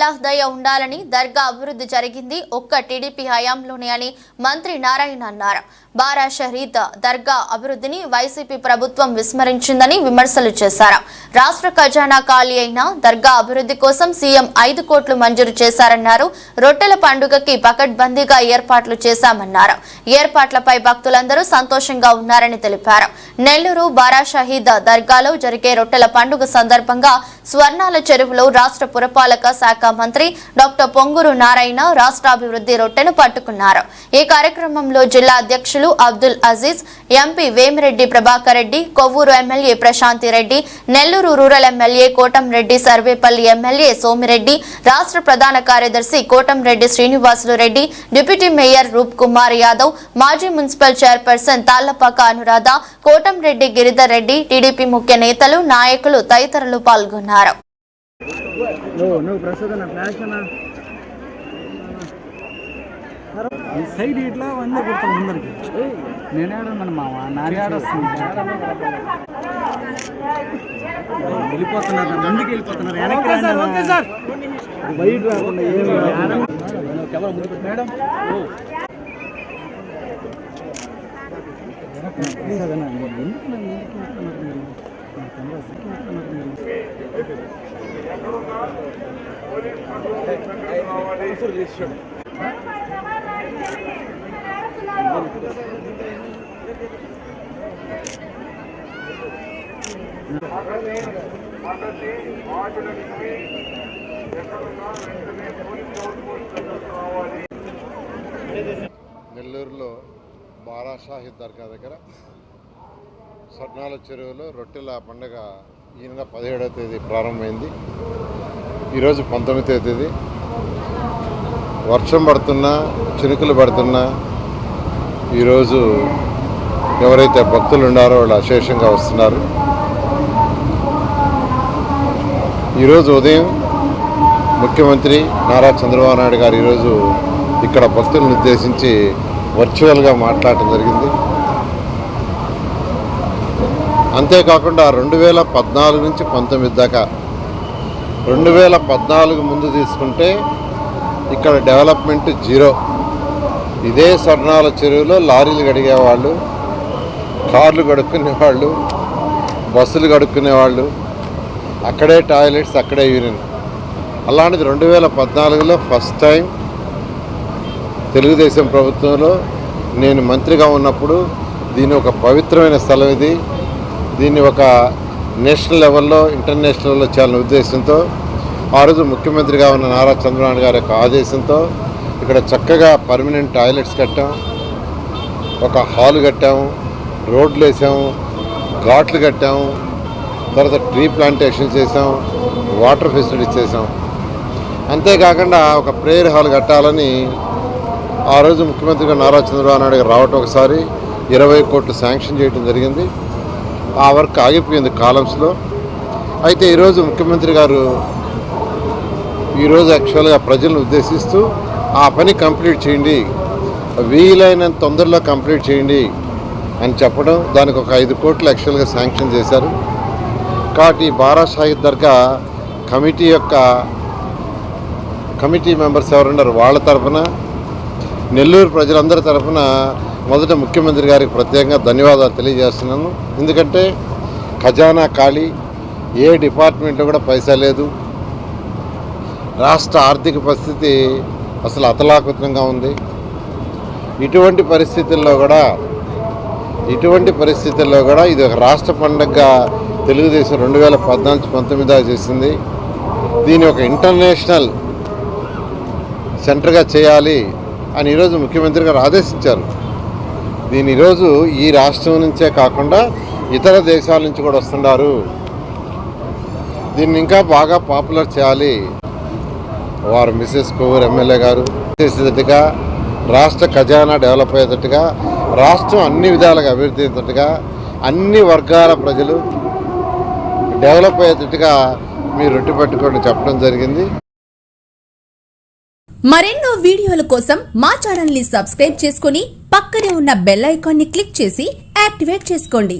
అల్లాహ్ దయ ఉండాలని దర్గా అభివృద్ధి జరిగింది ఒక్క టీడీపీ హయాంలోనే అని మంత్రి నారాయణ అన్నారు. బారా షహీద్ దర్గా అభివృద్ధిని వైసీపీ ప్రభుత్వం విస్మరించిందని విమర్శలు చేశారు. రాష్ట్ర ఖజానా ఖాళీ అయిన దర్గా అభివృద్ధి కోసం సీఎం 5 కోట్లు మంజూరు చేశారన్నారు. రొట్టెల పండుగకి పకడ్బందీగా ఏర్పాట్లు చేశామన్నారు. ఏర్పాట్లపై భక్తులందరూ సంతోషంగా ఉన్నారని తెలిపారు. నెల్లూరు బారా షహీద్ దర్గాలో జరిగే రొట్టెల పండుగ సందర్భంగా స్వర్ణాల చెరువులో రాష్ట్ర పురపాలక శాఖ మంత్రి డాక్టర్ పొంగూరు నారాయణ రాష్ట్రాభివృద్ధి రొట్టెను పట్టుకున్నారు. ఈ కార్యక్రమంలో జిల్లా అధ్యక్షులు Abdul Aziz, MP Vemireddy Prabhakar Reddy, Kovur MLA Prashanthi Reddy, Nellore rural MLA Kotamreddy, Sarvepalli MLA Somireddy, రాష్ట్ర ప్రధాన కార్యదర్శి కోటంరెడ్డి శ్రీనివాసులు రెడ్డి, డిప్యూటీ మేయర్ రూప్ కుమార్ యాదవ్, మాజీ municipal chairperson Tallapaka Anuradha, Kotamreddy Giridhar Reddy, TDP ముఖ్య నేతలు, నాయకులు తదితరులు పాల్గొన్నారు. సైడ్ ఇట్లా వంద కొడతాం అందరికి నేనేడున్నాను మామ నాడొస్తుంది వెళ్ళిపోతున్నారు ముందుకు వెళ్ళిపోతున్నారు వెనక్కి బయట రాకుండా మేడం నెల్లూరులో బారా షాహీద్ దర్గా దగ్గర స్వర్ణాల చెరువులో రొట్టెల పండుగ ఈ నెల 17వ తేదీ ప్రారంభమైంది. ఈరోజు 19వ తేదీ. వర్షం పడుతున్నా చినుకులు పడుతున్నా ఈరోజు ఎవరైతే భక్తులు ఉన్నారో వాళ్ళు అశేషంగా వస్తున్నారు. ఈరోజు ఉదయం ముఖ్యమంత్రి నారా చంద్రబాబు నాయుడు గారు ఈరోజు ఇక్కడ భక్తులను ఉద్దేశించి వర్చువల్గా మాట్లాడటం జరిగింది. అంతేకాకుండా 2014 నుంచి 19 దాకా 2014 ముందు తీసుకుంటే ఇక్కడ డెవలప్మెంట్ జీరో. ఇదే స్వర్ణాల చెరువులో లారీలు కడిగేవాళ్ళు, కార్లు కడుక్కునేవాళ్ళు, బస్సులు కడుక్కునేవాళ్ళు, అక్కడే టాయిలెట్స్, అక్కడే యూరిన్. అలాంటిది 2014లో ఫస్ట్ టైం తెలుగుదేశం ప్రభుత్వంలో నేను మంత్రిగా ఉన్నప్పుడు దీన్ని ఒక పవిత్రమైన స్థలం ఇది, దీన్ని ఒక నేషనల్ లెవెల్లో ఇంటర్నేషనల్ లెవెల్లో చేయాలనే ఉద్దేశంతో ఆ రోజు ముఖ్యమంత్రిగా ఉన్న నారా చంద్రబాబు గారి యొక్క ఆదేశంతో ఇక్కడ చక్కగా పర్మనెంట్ టాయిలెట్స్ కట్టాం, ఒక హాల్ కట్టాము, రోడ్లు వేసాము, ఘాట్లు కట్టాము, తర్వాత ట్రీ ప్లాంటేషన్ చేసాం, వాటర్ ఫెసిలిటీస్ చేసాం. అంతేకాకుండా ఒక ప్రేయర్ హాల్ కట్టాలని ఆ రోజు ముఖ్యమంత్రిగా నారా చంద్రబాబు నాయుడు గారు రావటం ఒకసారి 20 కోట్లు శాంక్షన్ చేయడం జరిగింది. ఆ వర్క్ ఆగిపోయింది కాలమ్స్లో. అయితే ఈరోజు ముఖ్యమంత్రి గారు ఈరోజు యాక్చువల్గా ప్రజలను ఉద్దేశిస్తూ ఆ పని కంప్లీట్ చేయండి, వీలైనంత తొందరలో కంప్లీట్ చేయండి అని చెప్పడం, దానికి ఒక 5 కోట్లు యాక్చువల్గా శాంక్షన్ చేశారు. కాబట్టి బారా షాహీద్ దర్గా కమిటీ మెంబర్స్ ఎవరున్నారు వాళ్ళ తరఫున, నెల్లూరు ప్రజలందరి తరఫున మొదట ముఖ్యమంత్రి గారికి ప్రత్యేకంగా ధన్యవాదాలు తెలియజేస్తున్నాను. ఎందుకంటే ఖజానా ఖాళీ, ఏ డిపార్ట్మెంట్లో కూడా పైసా లేదు, రాష్ట్ర ఆర్థిక పరిస్థితి అసలు అతలాకుతలంగా ఉంది. ఇటువంటి పరిస్థితుల్లో కూడా ఇది ఒక రాష్ట్ర పండుగగా తెలుగుదేశం 2014-19 చేసింది. దీన్ని ఒక ఇంటర్నేషనల్ సెంటర్గా చేయాలి అని ఈరోజు ముఖ్యమంత్రి గారు ఆదేశించారు. దీని ఈరోజు ఈ రాష్ట్రం నుంచే కాకుండా ఇతర దేశాల నుంచి కూడా వస్తున్నారు. దీన్ని ఇంకా బాగా పాపులర్ చేయాలి. వారు మిసెస్ కొవ్వూరు ఎమ్మెల్యే గారు చేసేటట్టుగా, రాష్ట్ర ఖజానా డెవలప్ అయ్యేటట్టుగా, రాష్ట్రం అన్ని విధాలుగా అభివృద్ధి అయ్యేటట్టుగా, అన్ని వర్గాల ప్రజలు డెవలప్ అయ్యేటట్టుగా మీరు రొట్టె పెట్టుకోండి చెప్పడం జరిగింది. మరెన్నో వీడియోల కోసం మా ఛానల్ ని సబ్స్క్రైబ్ చేసుకుని పక్కనే ఉన్న బెల్ ఐకాన్ ని క్లిక్ చేసి యాక్టివేట్ చేసుకోండి.